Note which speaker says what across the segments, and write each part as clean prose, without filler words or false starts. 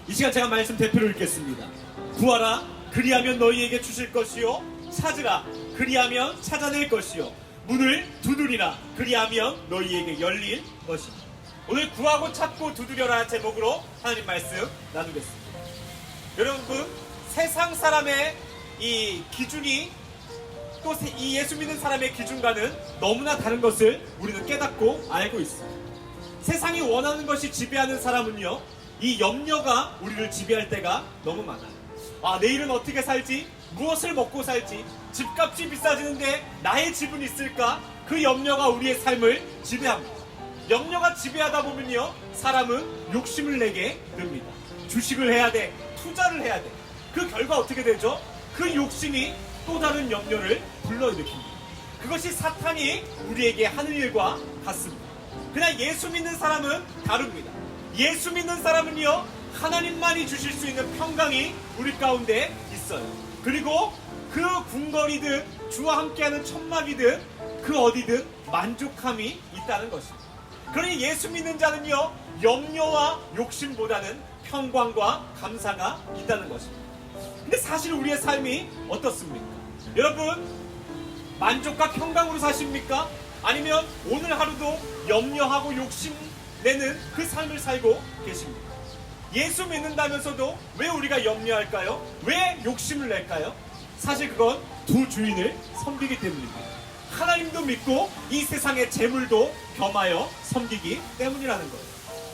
Speaker 1: 이 시간 제가 말씀 대표로 읽겠습니다. 구하라 그리하면 너희에게 주실 것이요 찾으라 그리하면 찾아낼 것이요 문을 두드리라 그리하면 너희에게 열릴 것이다. 오늘 구하고 찾고 두드려라 제목으로 하나님 말씀 나누겠습니다. 여러분, 세상 사람의 이 기준이 또 이 예수 믿는 사람의 기준과는 너무나 다른 것을 우리는 깨닫고 알고 있습니다. 세상이 원하는 것이 지배하는 사람은요, 이 염려가 우리를 지배할 때가 너무 많아요. 내일은 어떻게 살지? 무엇을 먹고 살지? 집값이 비싸지는데 나의 집은 있을까? 그 염려가 우리의 삶을 지배합니다. 염려가 지배하다 보면요, 사람은 욕심을 내게 됩니다. 주식을 해야 돼, 투자를 해야 돼. 그 결과 어떻게 되죠? 그 욕심이 또 다른 염려를 불러일으킵니다. 그것이 사탄이 우리에게 하는 일과 같습니다. 그러나 예수 믿는 사람은 다릅니다. 예수 믿는 사람은요, 하나님만이 주실 수 있는 평강이 우리 가운데 있어요. 그리고 그 궁궐이든 주와 함께하는 천막이든 그 어디든 만족함이 있다는 것입니다. 그러니 예수 믿는 자는요, 염려와 욕심보다는 평강과 감사가 있다는 것입니다. 근데 사실 우리의 삶이 어떻습니까? 여러분, 만족과 평강으로 사십니까? 아니면 오늘 하루도 염려하고 욕심내는 그 삶을 살고 계십니까? 예수 믿는다면서도 왜 우리가 염려할까요? 왜 욕심을 낼까요? 사실 그건 두 주인을 섬기기 때문입니다. 하나님도 믿고 이 세상의 재물도 겸하여 섬기기 때문이라는 거예요.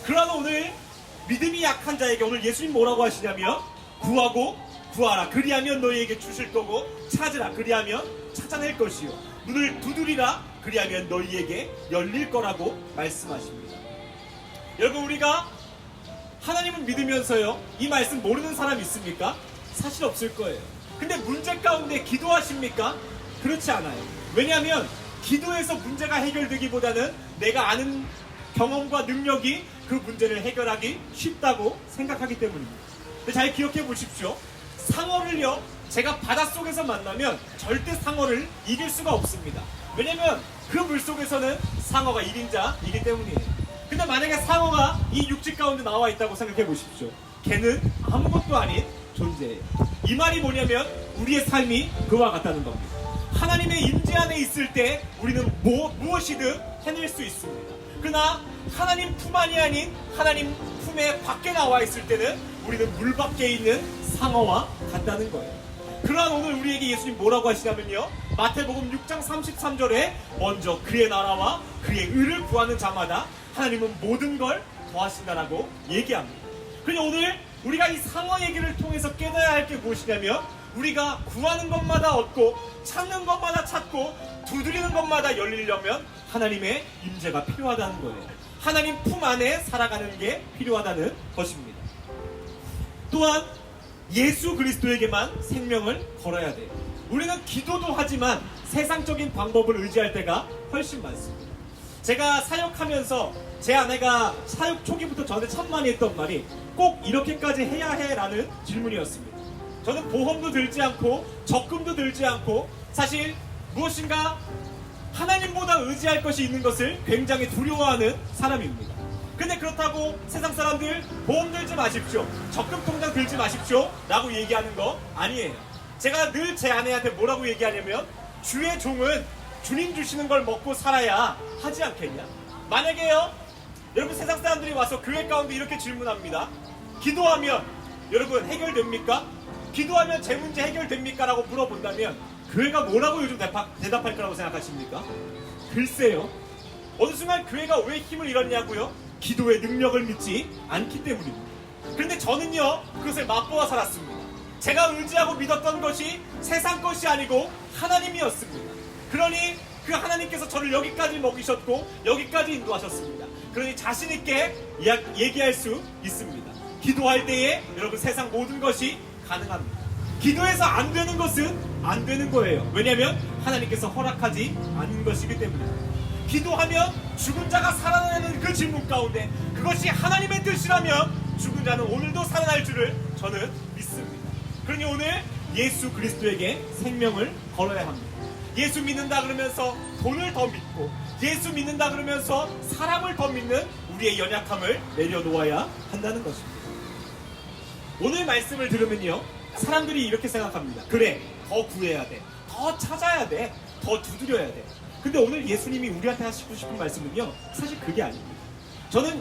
Speaker 1: 그러나 오늘 믿음이 약한 자에게 오늘 예수님 뭐라고 하시냐면, 구하라 그리하면 너희에게 주실 거고, 찾으라 그리하면 찾아낼 것이요 문을 두드리라 그리하면 너희에게 열릴 거라고 말씀하십니다. 여러분, 우리가 하나님을 믿으면서요, 이 말씀 모르는 사람 있습니까? 사실 없을 거예요. 근데 문제 가운데 기도하십니까? 그렇지 않아요. 왜냐하면 기도에서 문제가 해결되기보다는 내가 아는 경험과 능력이 그 문제를 해결하기 쉽다고 생각하기 때문입니다. 근데 잘 기억해 보십시오. 상어를요, 제가 바닷속에서 만나면 절대 상어를 이길 수가 없습니다. 왜냐면 그 물속에서는 상어가 1인자이기 때문이에요. 근데 만약에 상어가 이 육지 가운데 나와 있다고 생각해 보십시오. 걔는 아무것도 아닌 존재예요. 이 말이 뭐냐면 우리의 삶이 그와 같다는 겁니다. 하나님의 임재 안에 있을 때 우리는 무엇이든 해낼 수 있습니다. 그러나 하나님 품 안이 아닌 하나님 품에 밖에 나와 있을 때는 우리는 물 밖에 있는 상어와 같다는 거예요. 그러한 오늘 우리에게 예수님 뭐라고 하시냐면요, 마태복음 6장 33절에 먼저 그의 나라와 그의 의를 구하는 자마다 하나님은 모든 걸 더하신다라고 얘기합니다. 그러니 오늘 우리가 이 상어 얘기를 통해서 깨달아야 할 게 무엇이냐면, 우리가 구하는 것마다 얻고 찾는 것마다 찾고 두드리는 것마다 열리려면 하나님의 임재가 필요하다는 거예요. 하나님 품 안에 살아가는 게 필요하다는 것입니다. 또한 예수 그리스도에게만 생명을 걸어야 돼요. 우리는 기도도 하지만 세상적인 방법을 의지할 때가 훨씬 많습니다. 제가 사역하면서 제 아내가 사역 초기부터 저한테 참 많이 했던 말이 꼭 이렇게까지 해야 해 라는 질문이었습니다. 저는 보험도 들지 않고 적금도 들지 않고 사실 무엇인가 하나님보다 의지할 것이 있는 것을 굉장히 두려워하는 사람입니다. 근데 그렇다고 세상 사람들 보험 들지 마십시오, 적금 통장 들지 마십시오 라고 얘기하는 거 아니에요. 제가 늘 제 아내한테 뭐라고 얘기하냐면, 주의 종은 주님 주시는 걸 먹고 살아야 하지 않겠냐. 만약에요, 여러분 세상 사람들이 와서 교회 가운데 이렇게 질문합니다. 기도하면 여러분 해결됩니까? 기도하면 제 문제 해결됩니까? 라고 물어본다면 교회가 뭐라고 요즘 대답할 거라고 생각하십니까? 글쎄요, 어느 순간 교회가 왜 힘을 잃었냐고요? 기도의 능력을 믿지 않기 때문입니다. 그런데 저는요, 그것을 맛보아 살았습니다. 제가 의지하고 믿었던 것이 세상 것이 아니고 하나님이었습니다. 그러니 그 하나님께서 저를 여기까지 먹이셨고 여기까지 인도하셨습니다. 그러니 자신있게 얘기할 수 있습니다. 기도할 때에 여러분 세상 모든 것이 가능합니다. 기도해서 안 되는 것은 안 되는 거예요. 왜냐하면 하나님께서 허락하지 않은 것이기 때문입니다. 기도하면 죽은 자가 살아나는 그 질문 가운데 그것이 하나님의 뜻이라면 죽은 자는 오늘도 살아날 줄을 저는 믿습니다. 그러니 오늘 예수 그리스도에게 생명을 걸어야 합니다. 예수 믿는다 그러면서 돈을 더 믿고, 예수 믿는다 그러면서 사람을 더 믿는 우리의 연약함을 내려놓아야 한다는 것입니다. 오늘 말씀을 들으면요, 사람들이 이렇게 생각합니다. 그래, 더 구해야 돼, 더 찾아야 돼, 더 두드려야 돼. 근데 오늘 예수님이 우리한테 하시고 싶은 말씀은요, 사실 그게 아닙니다. 저는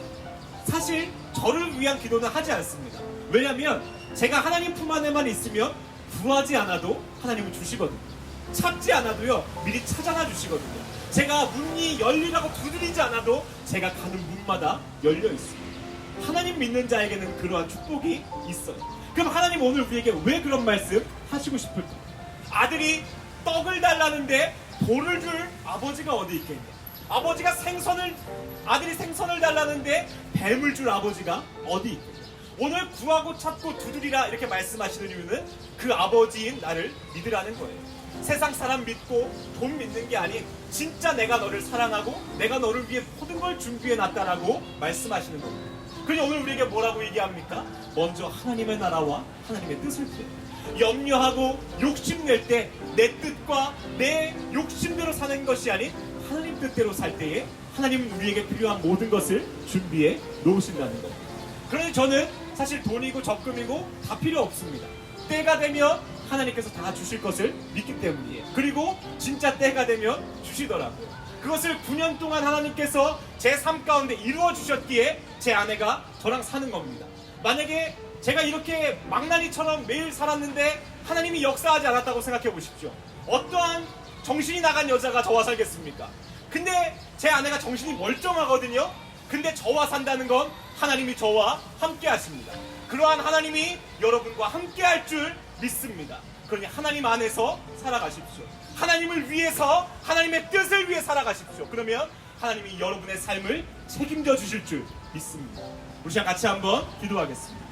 Speaker 1: 사실 저를 위한 기도는 하지 않습니다. 왜냐하면 제가 하나님 품 안에만 있으면 구하지 않아도 하나님은 주시거든요. 찾지 않아도요, 미리 찾아놔 주시거든요. 제가 문이 열리라고 두드리지 않아도 제가 가는 문마다 열려 있습니다. 하나님 믿는 자에게는 그러한 축복이 있어요. 그럼 하나님 오늘 우리에게 왜 그런 말씀 하시고 싶을까? 아들이 떡을 달라는데 돌을 줄 아버지가 어디 있겠냐? 아들이 생선을 달라는데 뱀을 줄 아버지가 어디 있겠냐? 오늘 구하고 찾고 두드리라 이렇게 말씀하시는 이유는 그 아버지인 나를 믿으라는 거예요. 세상 사람 믿고 돈 믿는 게 아닌 진짜 내가 너를 사랑하고 내가 너를 위해 모든 걸 준비해 놨다라고 말씀하시는 겁니다. 그러니 오늘 우리에게 뭐라고 얘기합니까? 먼저 하나님의 나라와 하나님의 뜻을 구해. 염려하고 욕심낼 때 내 뜻과 내 욕심대로 사는 것이 아닌 하나님 뜻대로 살 때에 하나님은 우리에게 필요한 모든 것을 준비해 놓으신다는 겁니다. 그러니 저는 사실 돈이고 적금이고 다 필요 없습니다. 때가 되면 하나님께서 다 주실 것을 믿기 때문이에요. 그리고 진짜 때가 되면 주시더라고요. 그것을 9년 동안 하나님께서 제 삶 가운데 이루어 주셨기에 제 아내가 저랑 사는 겁니다. 만약에 제가 이렇게 망나니처럼 매일 살았는데 하나님이 역사하지 않았다고 생각해 보십시오. 어떠한 정신이 나간 여자가 저와 살겠습니까? 근데 제 아내가 정신이 멀쩡하거든요. 근데 저와 산다는 건 하나님이 저와 함께 하십니다. 그러한 하나님이 여러분과 함께 할 줄 믿습니다. 그러니 하나님 안에서 살아가십시오. 하나님을 위해서, 하나님의 뜻을 위해 살아가십시오. 그러면 하나님이 여러분의 삶을 책임져 주실 줄 믿습니다. 우리 시간 같이 한번 기도하겠습니다.